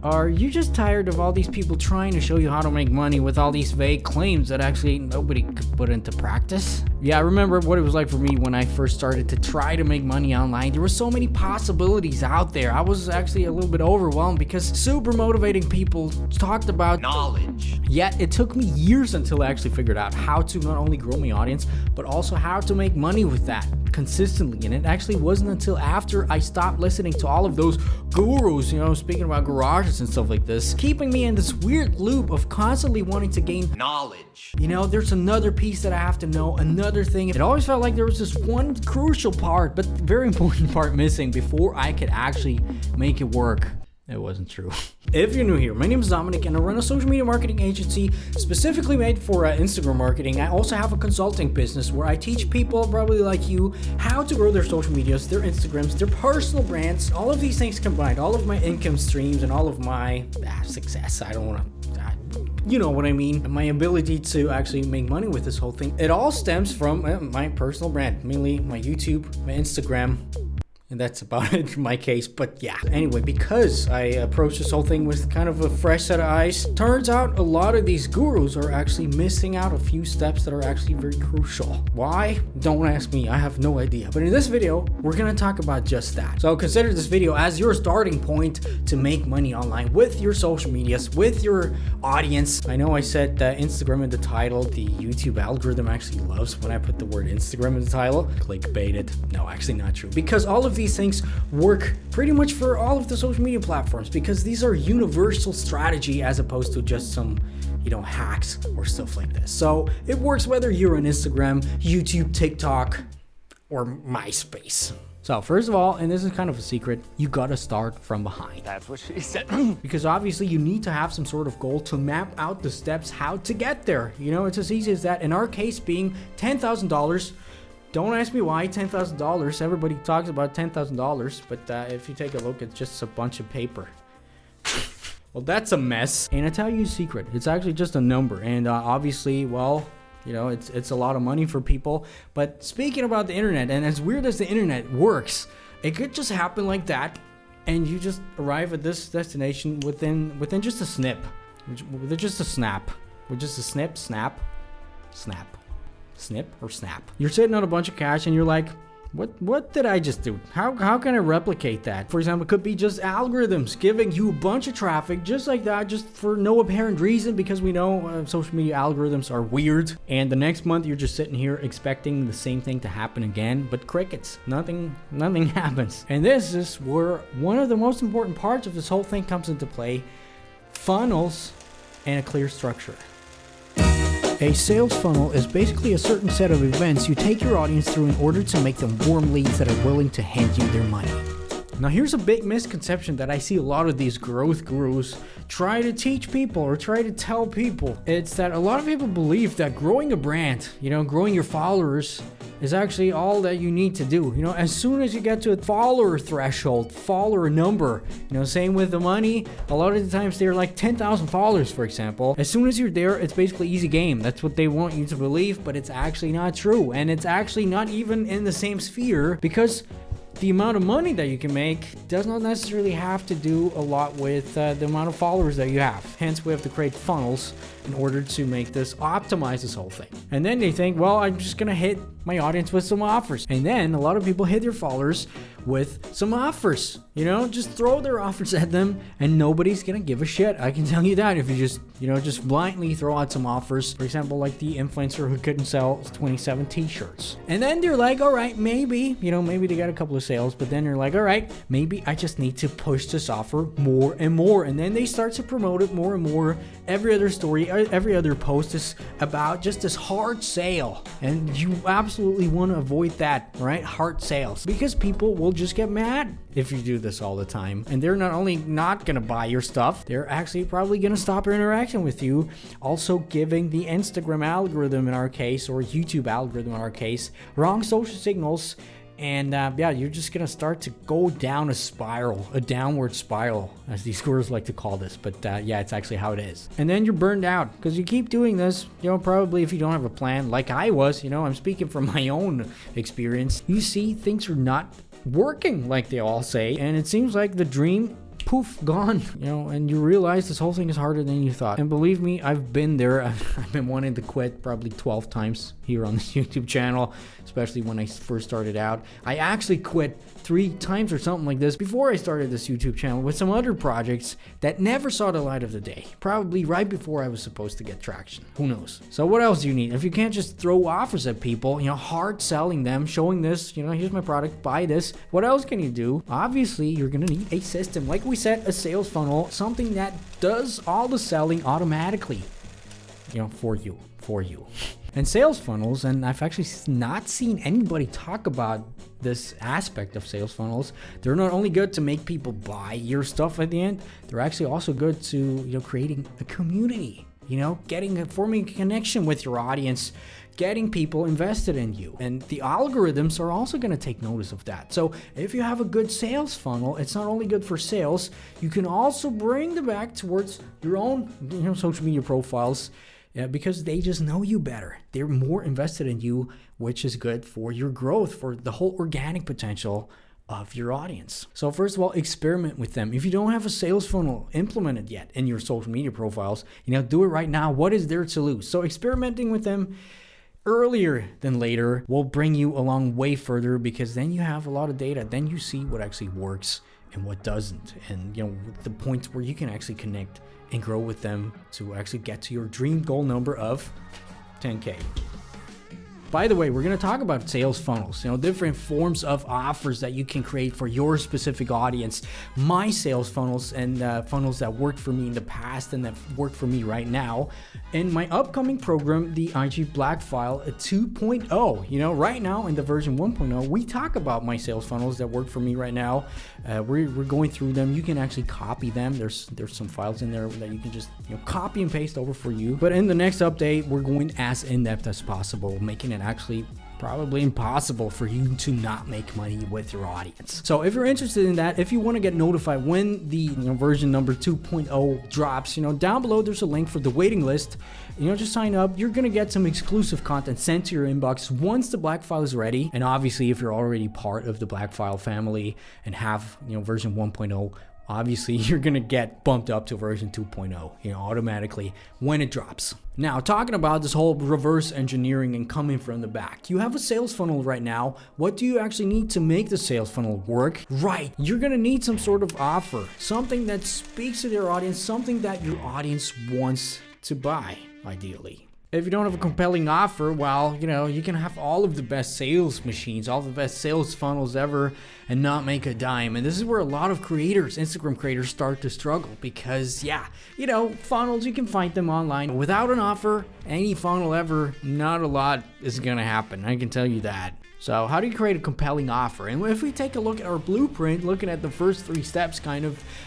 Are you just tired of all these people trying to show you how to make money with all these vague claims that actually nobody could put into practice? Yeah, I remember what it was like for me when I first started to try to make money online. There were so many possibilities out there. I was actually a little bit overwhelmed because super motivating people talked about knowledge. Yet it took me years until I actually figured out how to not only grow my audience, but also how to make money with that consistently. And it actually wasn't until after I stopped listening to all of those gurus, speaking about garages and stuff like this, keeping me in this weird loop of constantly wanting to gain knowledge. There's another piece that I have to know, another thing. It always felt like there was this one crucial part, but very important part missing before I could actually make it work. It wasn't true. If you're new here, my name is Dominik and I run a social media marketing agency specifically made for Instagram marketing. I also have a consulting business where I teach people probably like you how to grow their social medias, their Instagrams, their personal brands, all of these things combined, all of my income streams and all of my success. I don't want to... You know what I mean? My ability to actually make money with this whole thing. It all stems from my personal brand, mainly my YouTube, my Instagram, and that's about it in my case. But yeah, anyway, because I approached this whole thing with kind of a fresh set of eyes, turns out a lot of these gurus are actually missing out a few steps that are actually very crucial. Why? Don't ask me, I have no idea. But in this video, we're gonna talk about just that. So consider this video as your starting point to make money online with your social medias, with your audience. I know I said Instagram in the title. The YouTube algorithm actually loves when I put the word Instagram in the title. Clickbaited. No, actually not true. Because all of these things work pretty much for all of the social media platforms, because these are universal strategy as opposed to just some hacks or stuff like this. So it works whether you're on Instagram, YouTube, TikTok, or MySpace. So first of all, and this is kind of a secret, you gotta start from behind. That's what she said. Because obviously you need to have some sort of goal to map out the steps how to get there. It's as easy as that. In our case being $10,000. Don't ask me why $10,000. Everybody talks about $10,000, but if you take a look, it's just a bunch of paper. Well, that's a mess. And I tell you a secret, it's actually just a number. And obviously, well, it's a lot of money for people. But speaking about the internet, and as weird as the internet works, it could just happen like that, and you just arrive at this destination within just a snip, with just a snap, with just a snip, snap. Snip or snap. You're sitting on a bunch of cash and you're like, what did I just do? How can I replicate that? For example, it could be just algorithms giving you a bunch of traffic just like that, just for no apparent reason, because we know social media algorithms are weird. And the next month you're just sitting here expecting the same thing to happen again, but crickets. Nothing happens. And this is where one of the most important parts of this whole thing comes into play: funnels and a clear structure. A sales funnel is basically a certain set of events you take your audience through in order to make them warm leads that are willing to hand you their money. Now here's a big misconception that I see a lot of these growth gurus try to teach people or try to tell people. It's that a lot of people believe that growing a brand, growing your followers is actually all that you need to do. As soon as you get to a follower threshold, follower number, same with the money. A lot of the times they're like 10,000 followers, for example. As soon as you're there, it's basically easy game. That's what they want you to believe, but it's actually not true. And it's actually not even in the same sphere, because the amount of money that you can make does not necessarily have to do a lot with the amount of followers that you have. Hence, we have to create funnels in order to make this, optimize this whole thing. And then they think, well, I'm just gonna hit my audience with some offers. And then a lot of people hit their followers with some offers. Just throw their offers at them and nobody's gonna give a shit. I can tell you that. If you just blindly throw out some offers, for example, like the influencer who couldn't sell 27 t-shirts. And then they're like, all right, maybe they got a couple of sales, but then they're like, all right, maybe I just need to push this offer more and more. And then they start to promote it more and more. Every other story, every other post is about just this hard sale. And you absolutely want to avoid that, right? Hard sales. Because people will just get mad if you do this all the time. And they're not only not going to buy your stuff, they're actually probably going to stop their interaction with you. Also giving the Instagram algorithm in our case, or YouTube algorithm in our case, wrong social signals. And you're just gonna start to go down a downward spiral, as these gurus like to call this. But it's actually how it is. And then you're burned out because you keep doing this. Probably if you don't have a plan, like I was. I'm speaking from my own experience. You see, things are not working like they all say, and it seems like the dream poof, gone, and you realize this whole thing is harder than you thought. And believe me, I've been there. I've been wanting to quit probably 12 times here on this YouTube channel, especially when I first started out. I actually quit 3 times or something like this before I started this YouTube channel with some other projects that never saw the light of the day, probably right before I was supposed to get traction. Who knows? So what else do you need? If you can't just throw offers at people, hard selling them, showing this, here's my product, buy this, what else can you do? Obviously, you're gonna need a system. Like we said, a sales funnel, something that does all the selling automatically, for you. And sales funnels, and I've actually not seen anybody talk about this aspect of sales funnels. They're not only good to make people buy your stuff at the end, they're actually also good to, creating a community, forming a connection with your audience, getting people invested in you. And the algorithms are also going to take notice of that. So if you have a good sales funnel, it's not only good for sales, you can also bring them back towards your own, social media profiles. Yeah, because they just know you better. They're more invested in you, which is good for your growth, for the whole organic potential of your audience. So first of all, experiment with them. If you don't have a sales funnel implemented yet in your social media profiles, do it right now. What is there to lose? So experimenting with them earlier than later will bring you along way further, because then you have a lot of data. Then you see what actually works and what doesn't. And, the points where you can actually connect and grow with them to actually get to your dream goal number of 10K. By the way, we're going to talk about sales funnels, different forms of offers that you can create for your specific audience. My sales funnels and funnels that worked for me in the past and that work for me right now. In my upcoming program, the IG Black File 2.0, right now in the version 1.0, we talk about my sales funnels that work for me right now. We're going through them. You can actually copy them. There's some files in there that you can just copy and paste over for you. But in the next update, we're going as in-depth as possible, making it actually probably impossible for you to not make money with your audience. So if you're interested in that, if you want to get notified when the version number 2.0 drops, down below there's a link for the waiting list. Just sign up. You're gonna get some exclusive content sent to your inbox once the Black File is ready. And obviously, if you're already part of the Black File family and have version 1.0, obviously you're gonna get bumped up to version 2.0, automatically when it drops. Now, talking about this whole reverse engineering and coming from the back, you have a sales funnel right now. What do you actually need to make the sales funnel work? Right, you're gonna need some sort of offer, something that speaks to their audience, something that your audience wants to buy, ideally. If you don't have a compelling offer, well, you can have all of the best sales machines, all the best sales funnels ever, and not make a dime. And this is where a lot of creators, Instagram creators, start to struggle because, funnels, you can find them online. Without an offer, any funnel ever, not a lot is going to happen. I can tell you that. So how do you create a compelling offer? And if we take a look at our blueprint, looking at the first 3 steps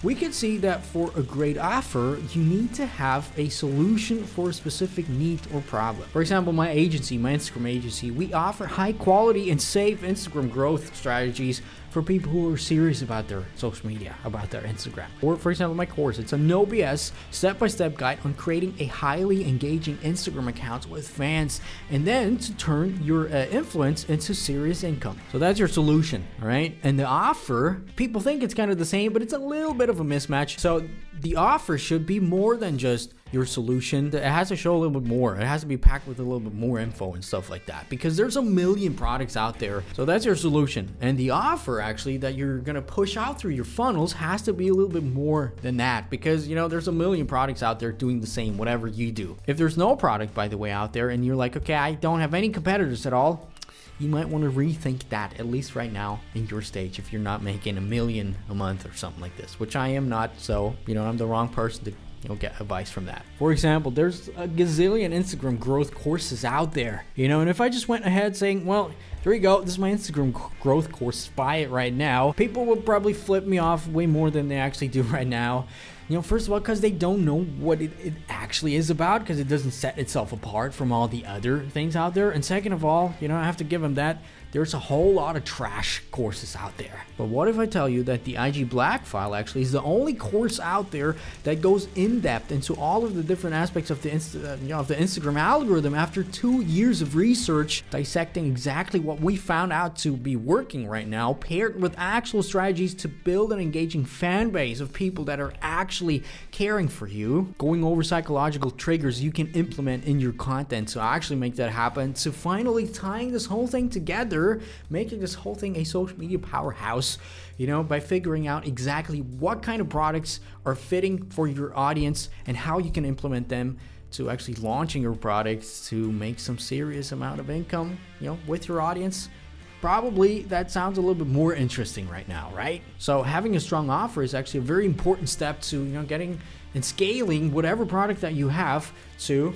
we can see that for a great offer, you need to have a solution for a specific need or problem. For example, my Instagram agency, we offer high quality and safe Instagram growth strategies for people who are serious about their social media, about their Instagram. Or for example, my course, it's a no BS step-by-step guide on creating a highly engaging Instagram account with fans, and then to turn your influence into serious income. So that's your solution, all right? And the offer, people think it's kind of the same, but it's a little bit of a mismatch. So the offer should be more than just your solution. It has to show a little bit more. It has to be packed with a little bit more info and stuff like that, because there's a million products out there. So that's your solution. And the offer actually that you're going to push out through your funnels has to be a little bit more than that, because there's a million products out there doing the same, whatever you do. If there's no product, by the way, out there, and you're like, okay, I don't have any competitors at all, you might want to rethink that, at least right now in your stage, if you're not making $1 million a month or something like this, which I am not. So, I'm the wrong person to get advice from that. For example, there's a gazillion Instagram growth courses out there, and if I just went ahead saying, well, there you go, this is my Instagram growth course, buy it right now, people would probably flip me off way more than they actually do right now. First of all, because they don't know what it actually is about, because it doesn't set itself apart from all the other things out there. And second of all, I have to give them that. There's a whole lot of trash courses out there. But what if I tell you that the IG Black file actually is the only course out there that goes in depth into all of the different aspects of the Instagram algorithm after 2 years of research, dissecting exactly what we found out to be working right now, paired with actual strategies to build an engaging fan base of people that are actually caring for you, going over psychological triggers you can implement in your content to actually make that happen, to finally tying this whole thing together, making this whole thing a social media powerhouse, by figuring out exactly what kind of products are fitting for your audience and how you can implement them to actually launching your products to make some serious amount of income, with your audience. Probably that sounds a little bit more interesting right now, right? So having a strong offer is actually a very important step to, getting and scaling whatever product that you have to,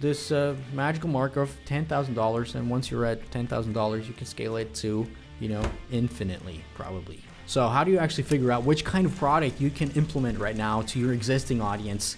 this magical mark of $10,000. And once you're at $10,000, you can scale it to, infinitely, probably. So how do you actually figure out which kind of product you can implement right now to your existing audience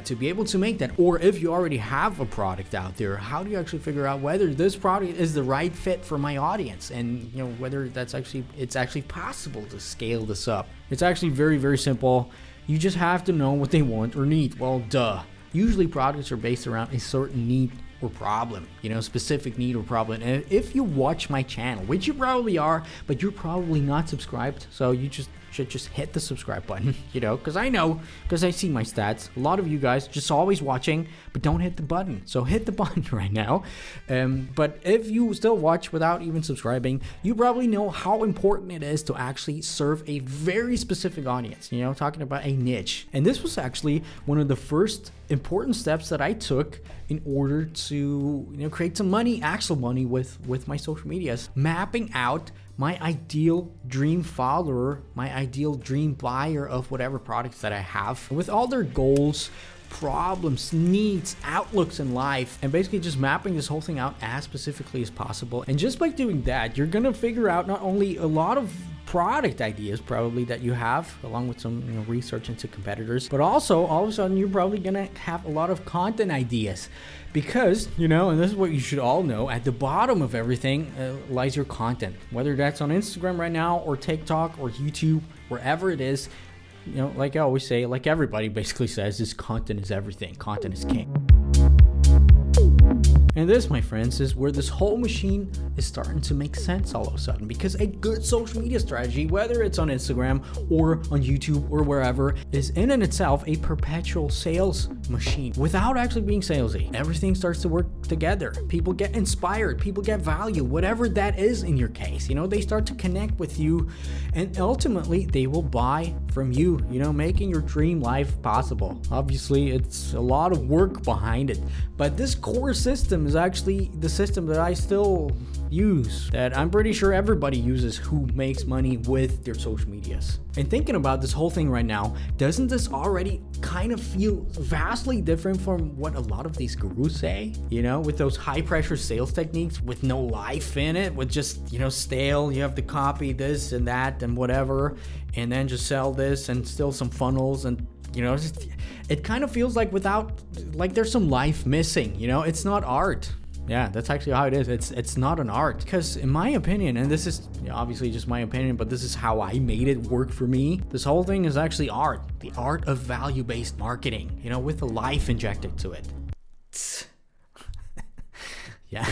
to be able to make that? Or if you already have a product out there, how do you actually figure out whether this product is the right fit for my audience, and whether it's actually possible to scale this up? It's actually very, very simple. You just have to know what they want or need. Well, duh. Usually products are based around a certain need or problem, specific need or problem. And if you watch my channel, which you probably are, but you're probably not subscribed, so you should just hit the subscribe button, because I see my stats. A lot of you guys just always watching, but don't hit the button. So hit the button right now. But if you still watch without even subscribing, you probably know how important it is to actually serve a very specific audience, talking about a niche. And this was actually one of the first important steps that I took in order to, create some money, actual money with my social medias, mapping out my ideal dream follower, my ideal dream buyer of whatever products that I have, with all their goals, problems, needs, outlooks in life, and basically just mapping this whole thing out as specifically as possible. And just by doing that, you're gonna figure out not only a lot of product ideas probably that you have, along with some research into competitors, but also all of a sudden you're probably gonna have a lot of content ideas, because and this is what you should all know, at the bottom of everything lies your content, whether that's on Instagram right now or TikTok or YouTube, wherever it is. Like I always say, like everybody basically says, this content is everything. Content is king. And this, my friends, is where this whole machine is starting to make sense all of a sudden, because a good social media strategy, whether it's on Instagram or on YouTube or wherever, is in and itself a perpetual sales machine without actually being salesy. Everything starts to work together. People get inspired, people get value, whatever that is in your case. They start to connect with you, and ultimately they will buy from you, making your dream life possible. Obviously, it's a lot of work behind it, but this core system is actually the system that I still use, that I'm pretty sure everybody uses who makes money with their social medias. And thinking about this whole thing right now, doesn't this already kind of feel vastly different from what a lot of these gurus say? With those high pressure sales techniques with no life in it, with just, stale, you have to copy this and that and whatever, and then just sell this and still some funnels, and it kind of feels like there's some life missing. It's not art. Yeah, that's actually how it is. It's not an art, because in my opinion, and this is obviously just my opinion, but this is how I made it work for me, this whole thing is actually art. The art of value-based marketing, with a life injected to it. Yeah.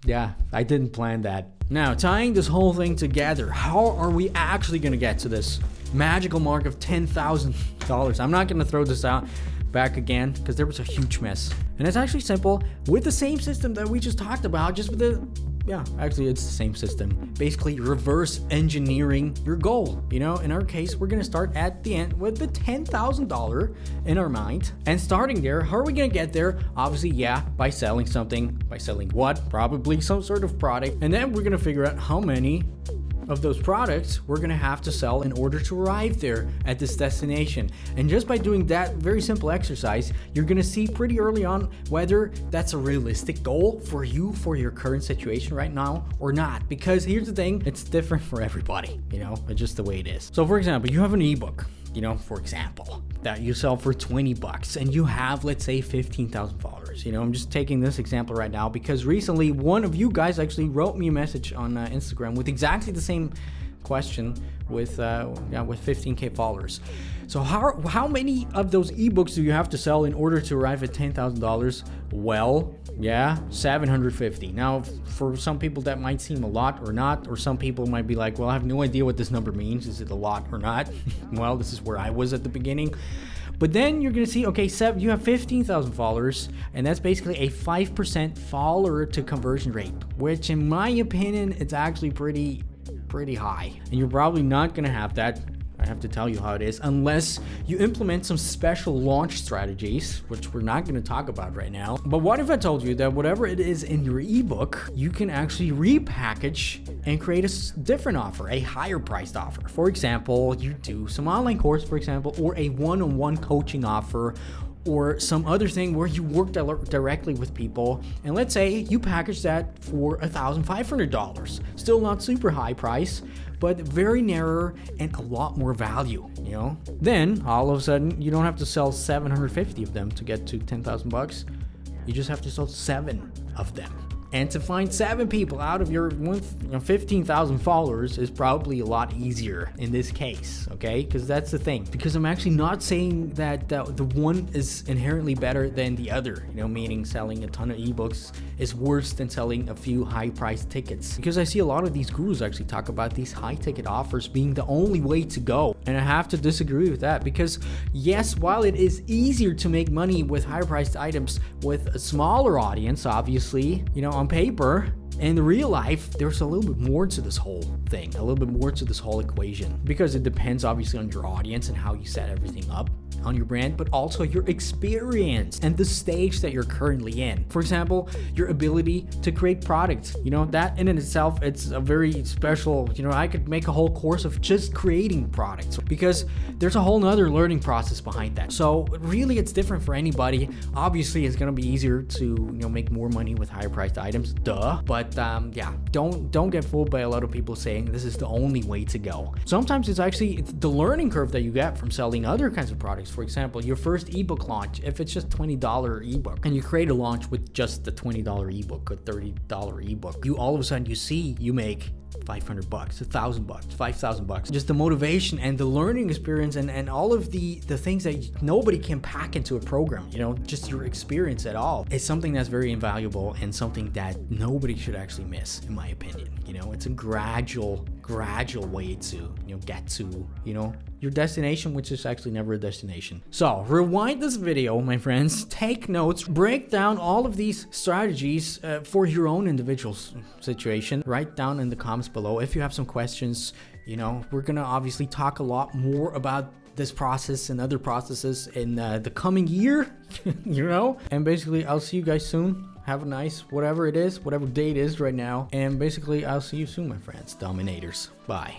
Yeah, I didn't plan that. Now, tying this whole thing together, how are we actually going to get to this magical mark of $10,000? I'm not going to throw this out back again, because there was a huge mess. And it's actually simple, with the same system that we just talked about, just with actually it's the same system. Basically reverse engineering your goal. In our case, we're gonna start at the end with the $10,000 in our mind. And starting there, how are we gonna get there? Obviously, by selling something. By selling what? Probably some sort of product. And then we're gonna figure out how many of those products we're gonna have to sell in order to arrive there at this destination. And just by doing that very simple exercise, you're gonna see pretty early on whether that's a realistic goal for you, for your current situation right now, or not. Because here's the thing, it's different for everybody, it's just the way it is. So for example, you have an ebook you know, for example, that you sell for 20 bucks and you have, let's say, 15,000 followers. You know, I'm just taking this example right now because recently one of you guys actually wrote me a message on Instagram with exactly the same question with 15k followers. So how many of those ebooks do you have to sell in order to arrive at $10,000? Well, yeah, 750. Now, for some people that might seem a lot or not, or some people might be like, well, I have no idea what this number means. Is it a lot or not? Well, this is where I was at the beginning. But then you're going to see, okay, you have 15,000 followers, and that's basically a 5% follower to conversion rate, which in my opinion, it's actually pretty high. And you're probably not going to have that, I have to tell you how it is, unless you implement some special launch strategies, which we're not going to talk about right now. But what if I told you that whatever it is in your ebook, you can actually repackage and create a different offer, a higher priced offer? For example, you do some online course, for example, or a one-on-one coaching offer, or some other thing where you work directly with people, and let's say you package that for $1,500. Still not super high price, but very narrow and a lot more value, you know? Then all of a sudden you don't have to sell 750 of them to get to 10,000 bucks. You just have to sell 7 of them. And to find 7 people out of your 15,000 followers is probably a lot easier in this case, okay? Because that's the thing. Because I'm actually not saying that the one is inherently better than the other, you know, meaning selling a ton of ebooks is worse than selling a few high-priced tickets. Because I see a lot of these gurus actually talk about these high-ticket offers being the only way to go. And I have to disagree with that because, yes, while it is easier to make money with higher-priced items with a smaller audience, obviously, you know, on paper, in real life, there's a little bit more to this whole thing, a little bit more to this whole equation, because it depends obviously on your audience and how you set everything up on your brand, but also your experience and the stage that you're currently in. For example, your ability to create products, you know, that in itself, it's a very special, you know, I could make a whole course of just creating products because there's a whole nother learning process behind that. So really it's different for anybody. Obviously it's going to be easier to, you know, make more money with higher priced items, duh. But yeah, don't get fooled by a lot of people saying this is the only way to go. Sometimes it's the learning curve that you get from selling other kinds of products. For example, your first ebook launch, if it's just $20 ebook and you create a launch with just the $20 ebook or $30 ebook, you all of a sudden you make $500, $1,000, $5,000. Just the motivation and the learning experience and all of the things that nobody can pack into a program, you know, just your experience at all. It's something that's very invaluable and something that nobody should actually miss, in my opinion. You know, it's a gradual way to, you know, get to, you know, your destination, which is actually never a destination. So rewind this video, my friends, take notes, break down all of these strategies for your own individual situation. Write down in the comments below if you have some questions. You know, we're gonna obviously talk a lot more about this process and other processes in the coming year, you know, and basically I'll see you guys soon. Have a nice whatever it is, whatever day it is right now, and basically I'll see you soon, my friends, Dominators. Bye.